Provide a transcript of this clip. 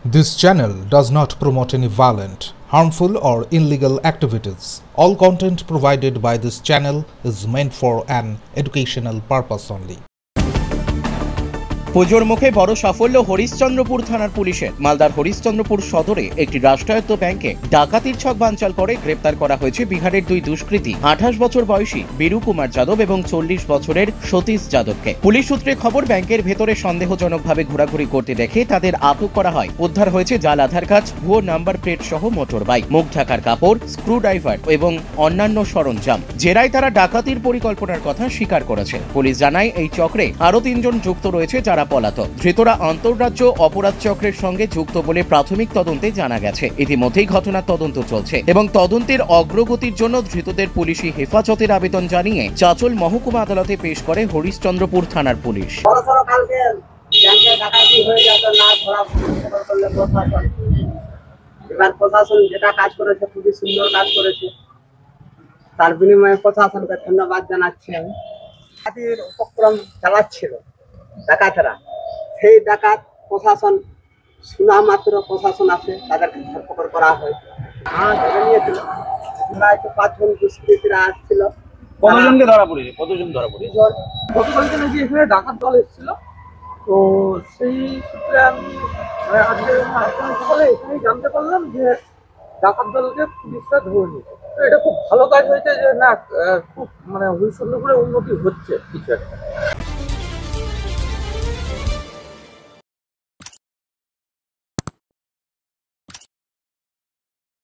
This channel does not promote any violent, harmful, or illegal activities. All content provided by this channel is meant for an educational purpose only. পুজোর মুখে বড় সাফল্য হরিশ্চন্দ্রপুর থানার পুলিশের। মালদার হরিশ্চন্দ্রপুর সদরে একটি রাষ্ট্রায়ত্ত ব্যাংকে ডাকাতির ছক বানচাল করে গ্রেপ্তার করা হয়েছে বিহারের দুই দুষ্কৃতী 28 বছর বয়সী বীরু কুমার যাদব এবং 40 বছরের সতীশ যাদবকে। পুলিশ সূত্রে খবর, ব্যাংকের ভেতরে সন্দেহজনকভাবে ঘোরাঘুরি করতে দেখে তাদের আটক করা হয়। উদ্ধার হয়েছে জাল আধার কার্ড, ভুয়ো নাম্বার প্লেট সহ মোটর বাইক, মুখ ঢাকার কাপড়, স্ক্রু ড্রাইভার এবং অন্যান্য সরঞ্জাম। জেরায় তারা ডাকাতির পরিকল্পনার কথা স্বীকার করেছে। পুলিশ জানায় এই চক্রে আরও 3 জন যুক্ত রয়েছে যারা পলাতক। ধৃতরা আন্তঃরাজ্য অপরাধ চক্রের সঙ্গে যুক্ত বলে প্রাথমিক তদন্তে জানা গেছে। ইতিমধ্যেই ঘটনার তদন্ত চলছে এবং তদন্তের অগ্রগতির জন্য ধৃতদের পুলিশি হেফাজতের আবেদন জানিয়ে চাঁচল মহকুমা আদালতে পেশ করে হরিশ্চন্দ্রপুর থানার পুলিশ। এবার প্রশাসন যেটা কাজ করেছে খুবই সুন্দর কাজ করেছে, তার বিনিময়ে প্রশাসনকে ধন্যবাদ জানাচ্ছি। আমি ডাকাতির উপক্রম চালাচ্ছিল ডাকাতেরা, সেই ডাকাত প্রশাসন শোনা মাত্র প্রশাসন আসে, তাদেরকে ধরপকড় করা হয়। ধরে নিয়েছিল প্রায় 5 জন দুষ্কৃতীরা আসছিল। কতজনকে ধরা পড়েছে? কতজন ধরা পড়েছে? গতকালকে নাকি এখানে ডাকাত দল এসেছিল, তো সেই সূত্রে আমি আজকে সকালে এখানেই জানতে পারলাম যে ডাকাত দলকে পুলিশরা ধরে নিয়েছে। এটা খুব ভালো কাজ হয়েছে যে না, খুব হরিশ্চন্দ্রপুরে উন্নতি হচ্ছে কিছু একটা।